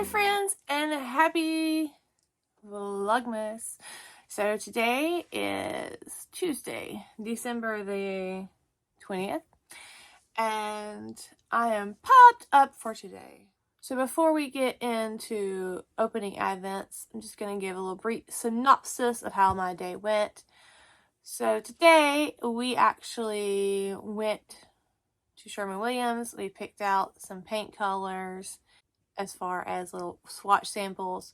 Hi friends, and happy Vlogmas. So today is Tuesday, December the 20th, and I am popped up for today. So before we get into opening advents, I'm just going to give a little brief synopsis of how my day went. So today we actually went to Sherwin-Williams. We picked out some paint colors as far as little swatch samples,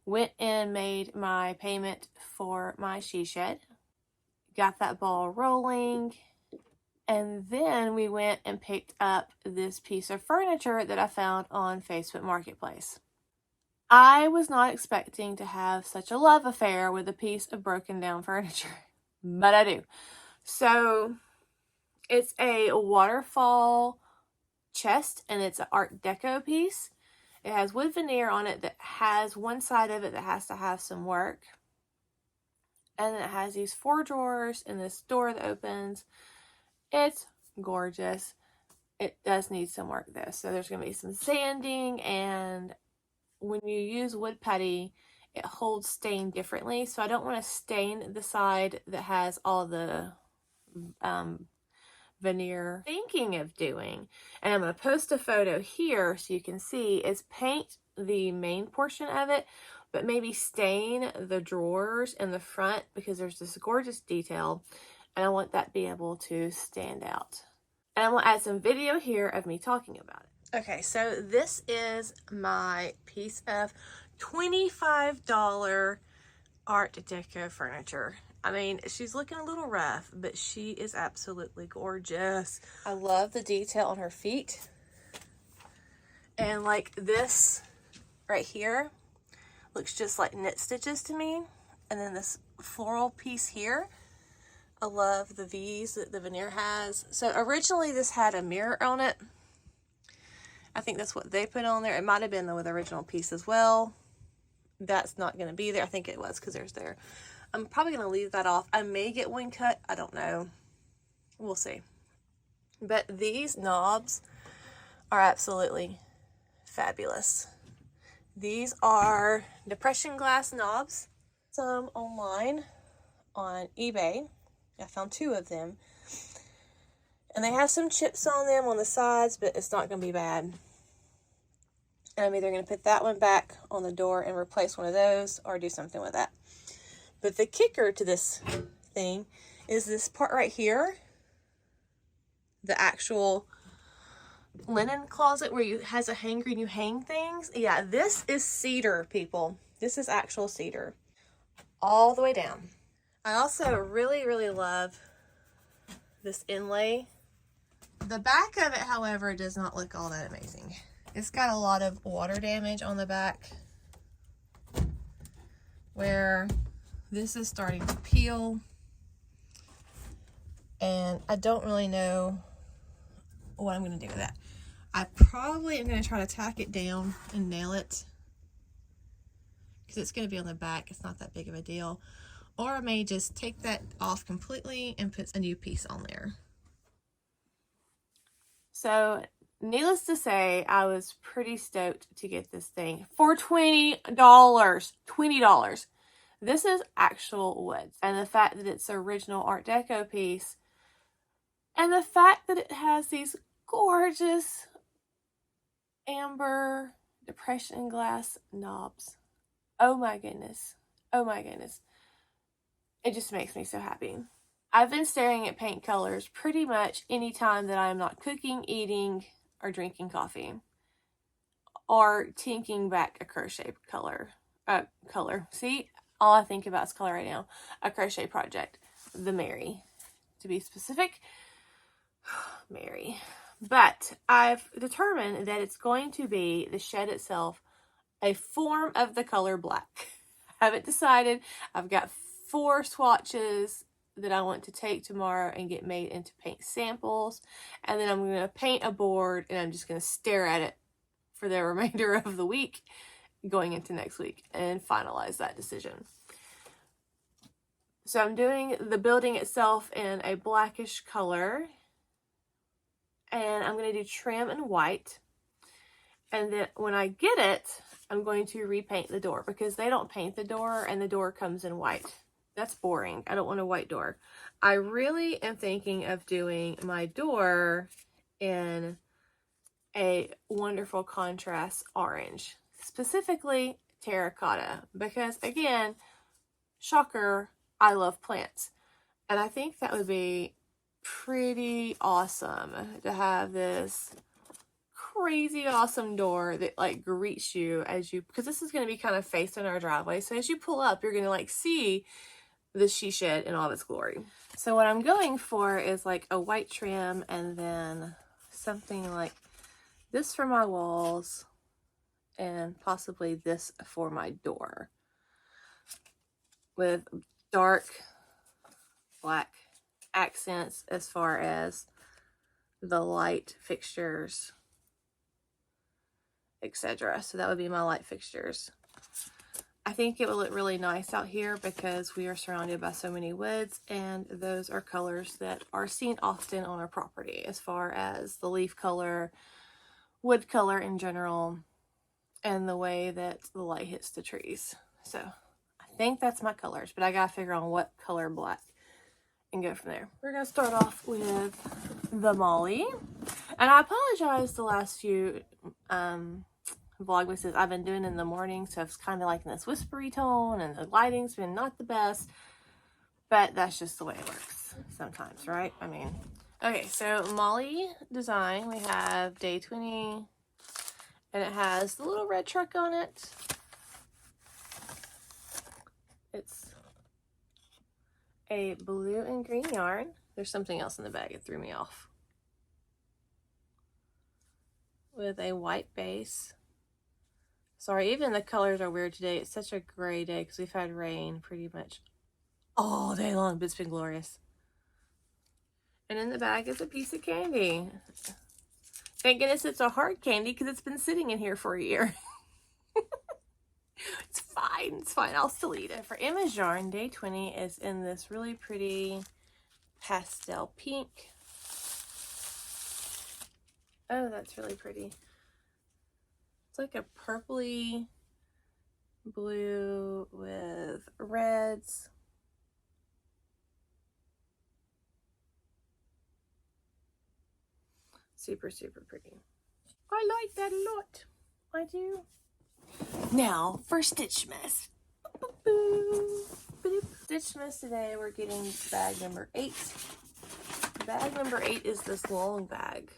went and made my payment for my she shed, got that ball rolling, and then we went and picked up this piece of furniture that I found on Facebook Marketplace. I was not expecting to have such a love affair with a piece of broken down furniture, but I do. So it's a waterfall chest and it's an Art Deco piece. It has wood veneer on it that has one side of it that has to have some work. And it has these 4 drawers and this door that opens. It's gorgeous. It does need some work though. So there's going to be some sanding, and when you use wood putty, it holds stain differently. So I don't want to stain the side that has all the veneer. Thinking of doing, and I'm going to post a photo here so you can see, is paint the main portion of it, but maybe stain the drawers in the front because there's this gorgeous detail and I want that to be able to stand out. And I'm going to add some video here of me talking about it. Okay, so this is my piece of $25 Art Deco furniture. I mean, she's looking a little rough, but she is absolutely gorgeous. I love the detail on her feet. And like this right here looks just like knit stitches to me. And then this floral piece here, I love the V's that the veneer has. So originally this had a mirror on it. I think that's what they put on there. It might have been with the original piece as well. That's not going to be there. I think it was because there's there. I'm probably going to leave that off. I may get one cut. I don't know. We'll see. But these knobs are absolutely fabulous. These are depression glass knobs. Some online on eBay. I found 2 of them. And they have some chips on them on the sides, but it's not going to be bad. And I'm either going to put that one back on the door and replace one of those, or do something with that. But the kicker to this thing is this part right here, the actual linen closet where it has a hanger and you hang things. Yeah, this is cedar, people. This is actual cedar all the way down. I also really, really love this inlay. The back of it, however, does not look all that amazing. It's got a lot of water damage on the back where this is starting to peel, and I don't really know what I'm going to do with that. I probably am going to try to tack it down and nail it because it's going to be on the back. It's not that big of a deal. Or I may just take that off completely and put a new piece on there. So needless to say, I was pretty stoked to get this thing for $20. $20. This is actual wood, and the fact that it's the original Art Deco piece, and the fact that it has these gorgeous amber depression glass knobs. Oh my goodness. Oh my goodness. It just makes me so happy. I've been staring at paint colors pretty much any time that I'm not cooking, eating, or drinking coffee, or tinking back a crochet color. See? All I think about is color right now. A crochet project. The Mary. To be specific. Mary. But I've determined that it's going to be, the shed itself, a form of the color black. I haven't decided. I've got 4 swatches that I want to take tomorrow and get made into paint samples. And then I'm going to paint a board and I'm just going to stare at it for the remainder of the week going into next week and finalize that decision. So I'm doing the building itself in a blackish color, and I'm going to do trim in white. And then when I get it, I'm going to repaint the door because they don't paint the door and the door comes in white. That's boring. I don't want a white door. I really am thinking of doing my door in a wonderful contrast orange, specifically terracotta, because again, shocker, I love plants. And I think that would be pretty awesome to have this crazy awesome door that like greets you as you, because this is going to be kind of facing our driveway. So as you pull up, you're going to like see the she shed in all of its glory. So what I'm going for is like a white trim and then something like this for my walls and possibly this for my door with dark black accents as far as the light fixtures, etc. So that would be my light fixtures. I think it will look really nice out here because we are surrounded by so many woods, and those are colors that are seen often on our property as far as the leaf color, wood color in general, and the way that the light hits the trees. So I think that's my colors, but I gotta figure out what color black and go from there. We're gonna start off with the Molly, and I apologize the last few vlogmases I've been doing in the morning, so it's kind of like in this whispery tone and the lighting's been not the best, but that's just the way it works sometimes, right? I mean, okay, so Molly design, we have day 20 and it has the little red truck on it. It's a blue and green yarn. There's something else in the bag, it threw me off. With a white base. Sorry, even the colors are weird today. It's such a gray day because we've had rain pretty much all day long, but it's been glorious. And in the bag is a piece of candy. Thank goodness it's a hard candy because it's been sitting in here for a year. It's fine. It's fine. I'll still eat it. For Emma's yarn, day 20 is in this really pretty pastel pink. Oh, that's really pretty. It's like a purpley blue with reds. Super, super pretty. I like that a lot. I do. Now for Stitchmas. Stitchmas today, we're getting bag number 8. Bag number 8 is this long bag.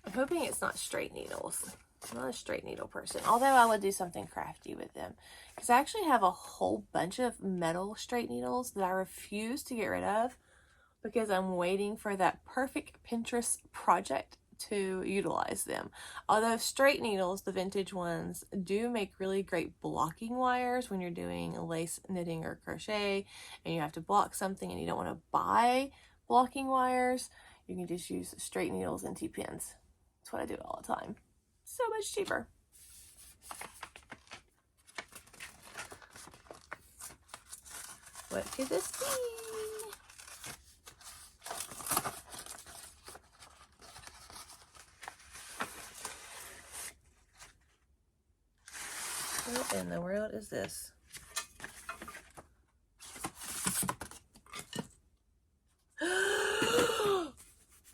I'm hoping it's not straight needles. I'm not a straight needle person, although I would do something crafty with them. Because I actually have a whole bunch of metal straight needles that I refuse to get rid of because I'm waiting for that perfect Pinterest project to utilize them. Although straight needles, the vintage ones, do make really great blocking wires when you're doing lace knitting or crochet and you have to block something and you don't want to buy blocking wires, you can just use straight needles and T-pins. That's what I do all the time. So much cheaper. What could this be? What in the world is this?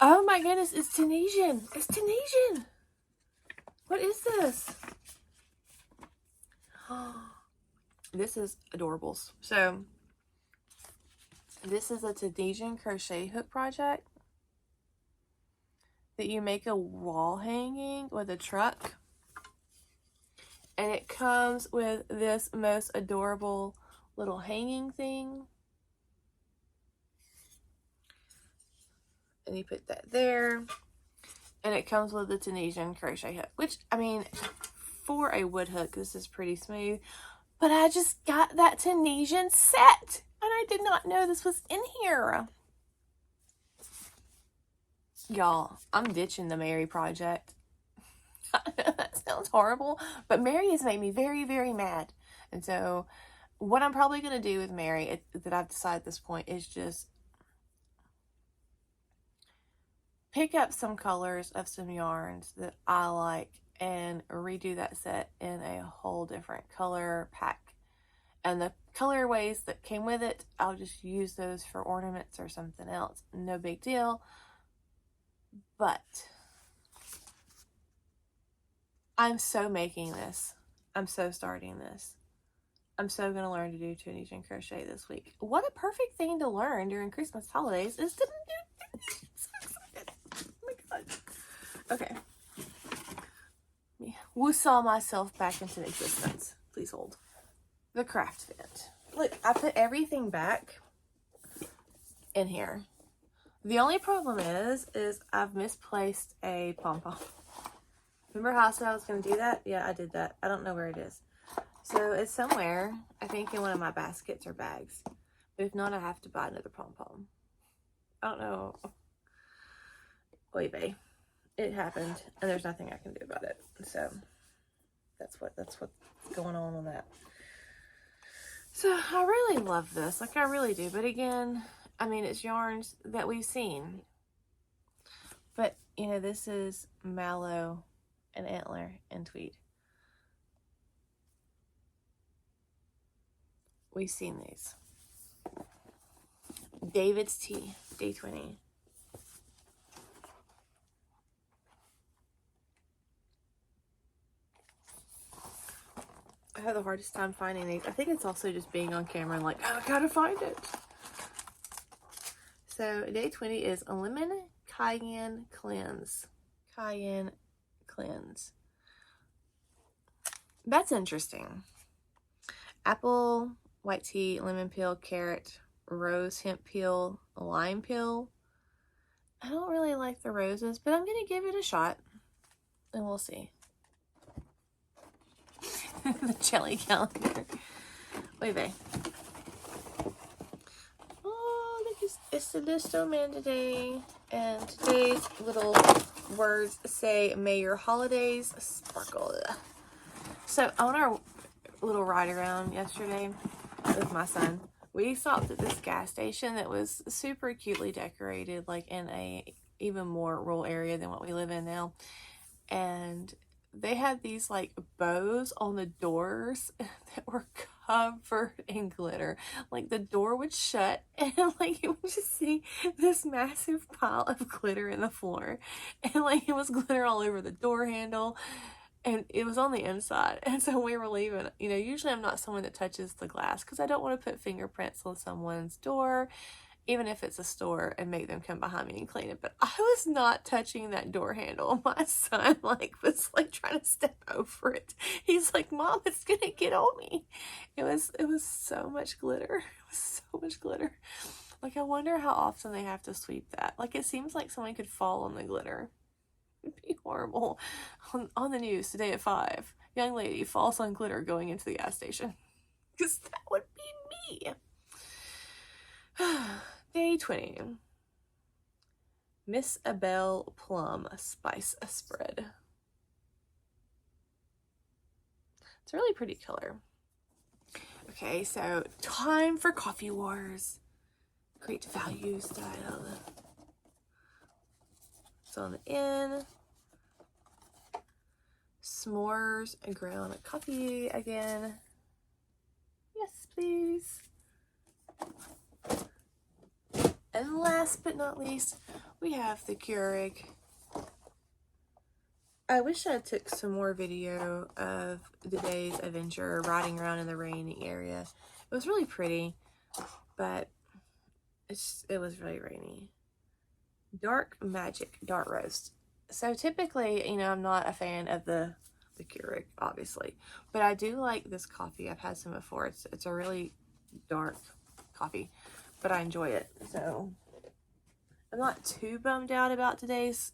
Oh my goodness, it's Tunisian. It's Tunisian. What is this? This is adorables. So, this is a Tunisian crochet hook project that you make a wall hanging with a truck. And it comes with this most adorable little hanging thing. And you put that there. And it comes with the Tunisian crochet hook. Which, I mean, for a wood hook, this is pretty smooth. But I just got that Tunisian set. And I did not know this was in here. Y'all, I'm ditching the Mary project. That sounds horrible, but Mary has made me very, very mad. And so what I'm probably going to do with Mary that I've decided at this point is just pick up some colors of some yarns that I like and redo that set in a whole different color pack. And the colorways that came with it, I'll just use those for ornaments or something else. No big deal. But I'm so making this. I'm so starting this. I'm so going to learn to do 2-inch and crochet this week. What a perfect thing to learn during Christmas holidays is to do. I'm so excited. Oh my God. Okay. Woo-saw myself back into existence. Please hold. The craft bit. Look, I put everything back in here. The only problem is I've misplaced a pom-pom. Remember how I said I was going to do that? Yeah, I did that. I don't know where it is. So it's somewhere, I think in one of my baskets or bags. But if not, I have to buy another pom-pom. I don't know. Oy vey. It happened, and there's nothing I can do about it. So that's what's going on that. So I really love this. Like, I really do. But again, I mean, it's yarns that we've seen. But, you know, this is mallow and antler and tweed. We've seen these. David's Tea, day 20. I have the hardest time finding these. I think it's also just being on camera and like, oh, I gotta find it. So day 20 is a lemon cayenne cleanse. Cayenne cleanse. That's interesting. Apple, white tea, lemon peel, carrot, rose hemp peel, lime peel. I don't really like the roses, but I'm gonna give it a shot and we'll see. The jelly calendar. Wait, babe. Oh, look, it's the Listo Man today. And today's little words say, may your holidays sparkle. So on our little ride around yesterday with my son, we stopped at this gas station that was super cutely decorated, like in a even more rural area than what we live in now. And they had these like bows on the doors that were covered in glitter. Like the door would shut and like you would just see this massive pile of glitter in the floor. And like it was glitter all over the door handle. And it was on the inside. And so we were leaving. You know, usually I'm not someone that touches the glass because I don't want to put fingerprints on someone's door, even if it's a store, and make them come behind me and clean it. But I was not touching that door handle. My son was trying to step over it. He's like, Mom, it's gonna get on me. It was so much glitter. It was so much glitter. Like, I wonder how often they have to sweep that. Like, it seems like someone could fall on the glitter. It'd be horrible. On the news today at 5, young lady falls on glitter going into the gas station. Because that would be me. Day 20. Miss Abel Plum Spice Spread. It's a really pretty color. Okay, so time for Coffee Wars. Great value style. It's on the end. S'mores and ground coffee again. Yes, please. And last but not least, we have the Keurig. I wish I took some more video of the day's adventure riding around in the rainy area. It was really pretty, but it was really rainy. Dark Magic Dark Roast. So typically, you know, I'm not a fan of the Keurig, obviously, but I do like this coffee. I've had some before. It's a really dark coffee, but I enjoy it. So I'm not too bummed out about today's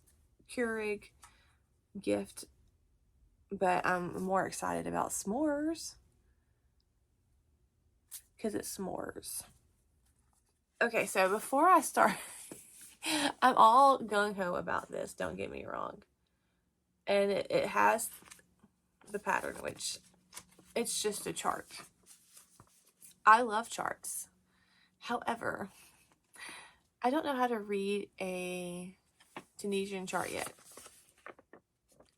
Keurig gift, but I'm more excited about s'mores because it's s'mores. Okay, so before I start, I'm all gung-ho about this, don't get me wrong. And it has the pattern, which it's just a chart. I love charts. However, I don't know how to read a Tunisian chart yet.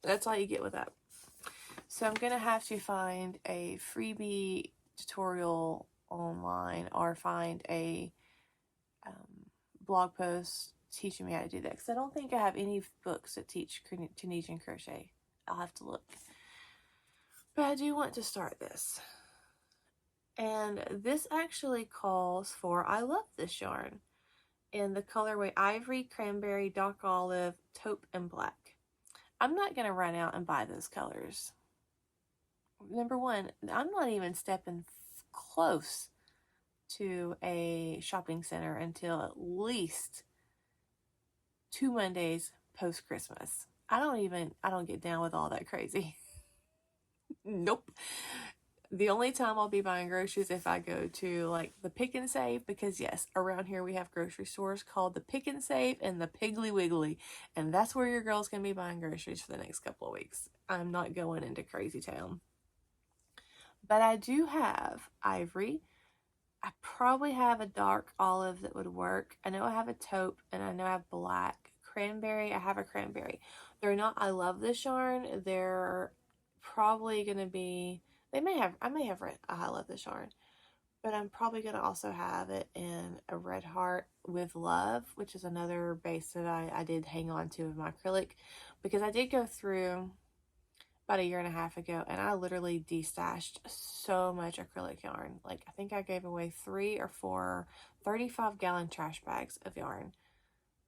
That's all you get with that. So I'm going to have to find a freebie tutorial online or find a blog post teaching me how to do that, because I don't think I have any books that teach Tunisian crochet. I'll have to look. But I do want to start this. And this actually calls for, I love this yarn, in the colorway Ivory, Cranberry, Dark Olive, Taupe, and Black. I'm not going to run out and buy those colors. Number one, I'm not even stepping close to a shopping center until at least 2 Mondays post-Christmas. I don't get down with all that crazy. Nope. The only time I'll be buying groceries if I go to like the Pick and Save, because yes, around here we have grocery stores called the Pick and Save and the Piggly Wiggly, and that's where your girl's gonna be buying groceries for the next couple of weeks. I'm not going into crazy town. But I do have Ivory. I probably have a Dark Olive that would work. I know I have a Taupe, and I know I have Black. Cranberry, I have a Cranberry. They're not, I love this yarn. They're probably going to be, I may have I love this yarn. But I'm probably going to also have it in a Red Heart with Love, which is another base that I did hang on to with my acrylic. Because I did go through about 1.5 years ago, and I literally destashed so much acrylic yarn. Like, I think I gave away 3 or 4 35-gallon trash bags of yarn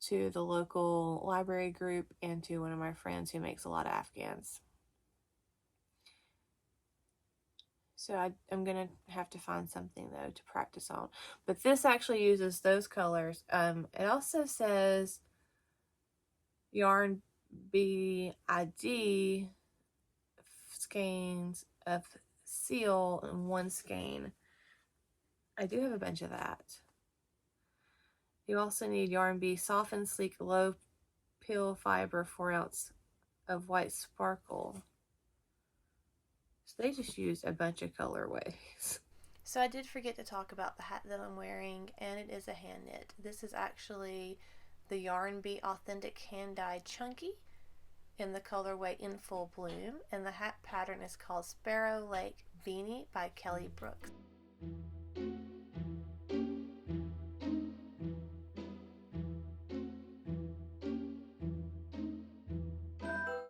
to the local library group and to one of my friends who makes a lot of Afghans. So I'm going to have to find something, though, to practice on. But this actually uses those colors. It also says yarn BID skeins of seal and 1 skein. I do have a bunch of that. You also need yarn B soft and sleek low peel fiber 4 ounce of white sparkle. So they just used a bunch of colorways. So I did forget to talk about the hat that I'm wearing, and it is a hand knit. This is actually the Yarn Bee Authentic Hand Dyed Chunky in the colorway In Full Bloom, and the hat pattern is called Sparrow Lake Beanie by Kelly Brooks.